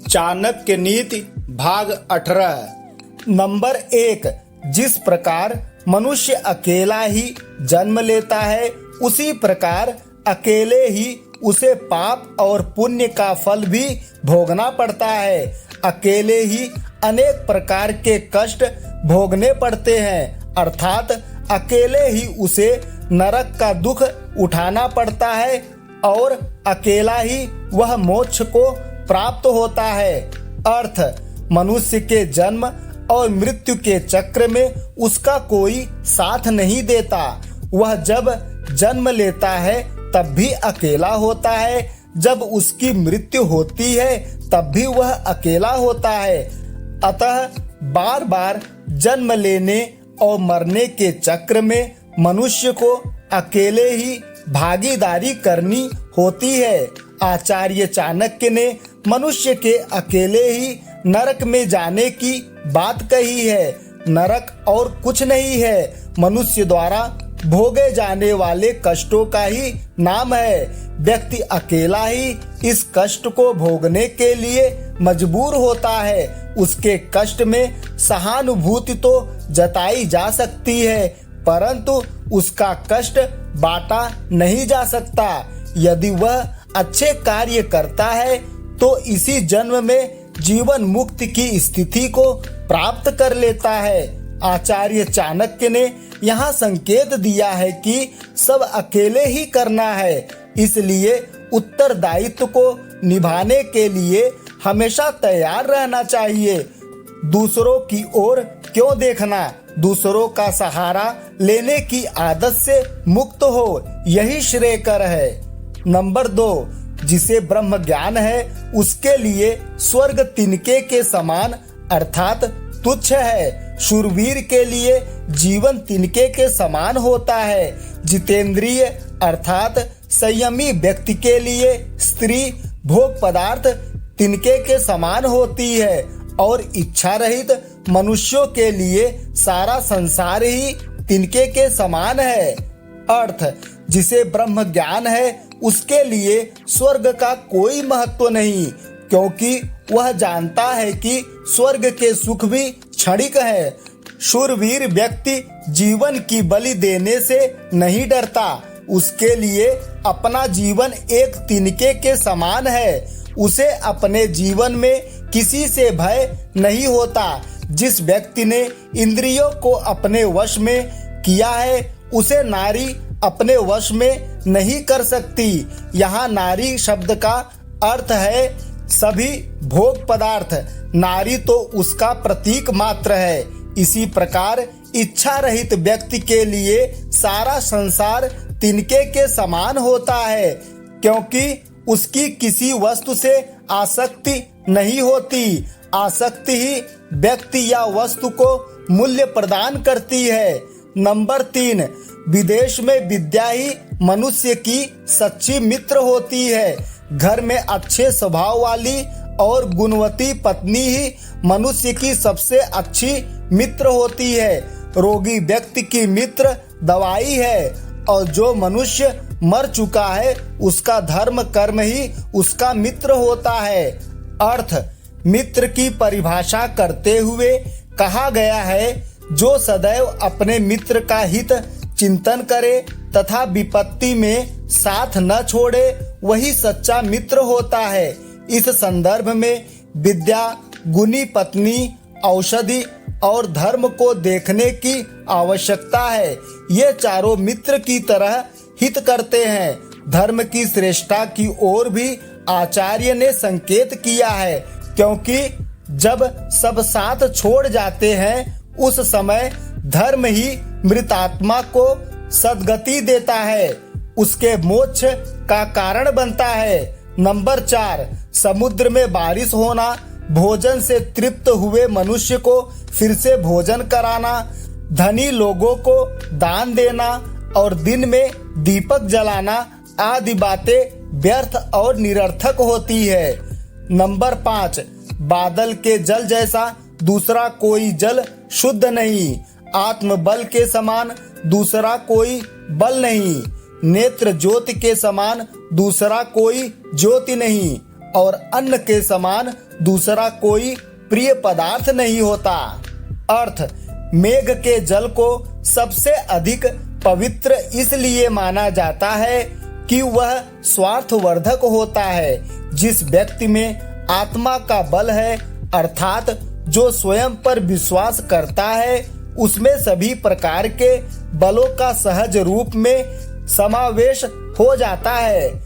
चाणक्य नीति भाग 18। नंबर 1। जिस प्रकार मनुष्य अकेला ही जन्म लेता है, उसी प्रकार अकेले ही उसे पाप और पुण्य का फल भी भोगना पड़ता है। अकेले ही अनेक प्रकार के कष्ट भोगने पड़ते हैं, अर्थात अकेले ही उसे नरक का दुख उठाना पड़ता है और अकेला ही वह मोक्ष को प्राप्त होता है। अर्थ, मनुष्य के जन्म और मृत्यु के चक्र में उसका कोई साथ नहीं देता। वह जब जन्म लेता है तब भी अकेला होता है, जब उसकी मृत्यु होती है तब भी वह अकेला होता है। अतः बार बार जन्म लेने और मरने के चक्र में मनुष्य को अकेले ही भागीदारी करनी होती है। आचार्य चाणक्य ने मनुष्य के अकेले ही नरक में जाने की बात कही है। नरक और कुछ नहीं है, मनुष्य द्वारा भोगे जाने वाले कष्टों का ही नाम है। व्यक्ति अकेला ही इस कष्ट को भोगने के लिए मजबूर होता है। उसके कष्ट में सहानुभूति तो जताई जा सकती है, परंतु उसका कष्ट बांटा नहीं जा सकता। यदि वह अच्छे कार्य करता है तो इसी जन्म में जीवन मुक्ति की स्थिति को प्राप्त कर लेता है। आचार्य चाणक्य ने यहाँ संकेत दिया है कि सब अकेले ही करना है, इसलिए उत्तरदायित्व को निभाने के लिए हमेशा तैयार रहना चाहिए। दूसरों की ओर क्यों देखना, दूसरों का सहारा लेने की आदत से मुक्त हो, यही श्रेयकर है। नंबर 2। जिसे ब्रह्म ज्ञान है उसके लिए स्वर्ग तिनके के समान अर्थात तुच्छ है। शूरवीर के लिए जीवन तिनके के समान होता है। जितेंद्रिय अर्थात संयमी व्यक्ति के लिए स्त्री भोग पदार्थ तिनके के समान होती है और इच्छा रहित मनुष्यों के लिए सारा संसार ही तिनके के समान है। अर्थ, जिसे ब्रह्म ज्ञान है उसके लिए स्वर्ग का कोई महत्व नहीं, क्योंकि वह जानता है कि स्वर्ग के सुख भी क्षणिक है। शूरवीर व्यक्ति जीवन की बलि देने से नहीं डरता। उसके लिए अपना जीवन एक तिनके के समान है। उसे अपने जीवन में किसी से भय नहीं होता। जिस व्यक्ति ने इंद्रियों को अपने वश में किया है उसे नारी अपने वश में नहीं कर सकती। यहाँ नारी शब्द का अर्थ है सभी भोग पदार्थ, नारी तो उसका प्रतीक मात्र है। इसी प्रकार इच्छा रहित व्यक्ति के लिए सारा संसार तिनके के समान होता है, क्योंकि उसकी किसी वस्तु से आसक्ति नहीं होती। आसक्ति ही व्यक्ति या वस्तु को मूल्य प्रदान करती है। नंबर 3। विदेश में विद्या ही मनुष्य की सच्ची मित्र होती है। घर में अच्छे स्वभाव वाली और गुणवती पत्नी ही मनुष्य की सबसे अच्छी मित्र होती है। रोगी व्यक्ति की मित्र दवाई है और जो मनुष्य मर चुका है उसका धर्म कर्म ही उसका मित्र होता है। अर्थ, मित्र की परिभाषा करते हुए कहा गया है, जो सदैव अपने मित्र का हित चिंतन करे तथा विपत्ति में साथ न छोड़े, वही सच्चा मित्र होता है। इस संदर्भ में विद्या, गुणी पत्नी, औषधि और धर्म को देखने की आवश्यकता है। ये चारों मित्र की तरह हित करते हैं। धर्म की श्रेष्ठता की ओर भी आचार्य ने संकेत किया है, क्योंकि जब सब साथ छोड़ जाते हैं उस समय धर्म ही मृतात्मा को सद्गति देता है, उसके मोक्ष का कारण बनता है। नंबर 4। समुद्र में बारिश होना, भोजन से तृप्त हुए मनुष्य को फिर से भोजन कराना, धनी लोगों को दान देना और दिन में दीपक जलाना आदि बातें व्यर्थ और निरर्थक होती है। नंबर 5। बादल के जल जैसा दूसरा कोई जल शुद्ध नहीं। आत्मबल के समान दूसरा कोई बल नहीं। नेत्र ज्योति के समान दूसरा कोई ज्योति नहीं। और अन्न के समान दूसरा कोई प्रिय पदार्थ नहीं होता। अर्थ, मेघ के जल को सबसे अधिक पवित्र इसलिए माना जाता है कि वह स्वार्थवर्धक होता है। जिस व्यक्ति में आत्मा का बल है, अर्थात जो स्वयं पर विश्वास करता है, उसमें सभी प्रकार के बलों का सहज रूप में समावेश हो जाता है।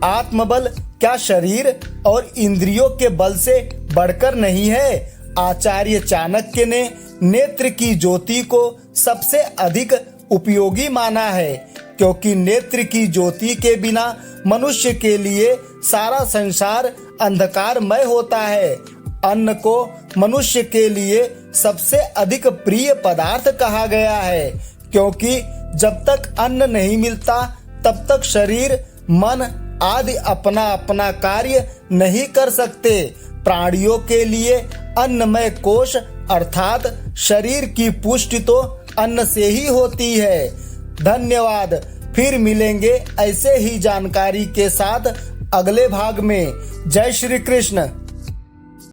आत्मबल क्या शरीर और इंद्रियों के बल से बढ़कर नहीं है? आचार्य चाणक्य ने नेत्र की ज्योति को सबसे अधिक उपयोगी माना है, क्योंकि नेत्र की ज्योति के बिना मनुष्य के लिए सारा संसार अंधकारमय होता है। अन्न को मनुष्य के लिए सबसे अधिक प्रिय पदार्थ कहा गया है, क्योंकि जब तक अन्न नहीं मिलता तब तक शरीर, मन आदि अपना अपना कार्य नहीं कर सकते। प्राणियों के लिए अन्नमय कोश अर्थात शरीर की पुष्टि तो अन्न से ही होती है। धन्यवाद। फिर मिलेंगे ऐसे ही जानकारी के साथ अगले भाग में। जय श्री कृष्ण।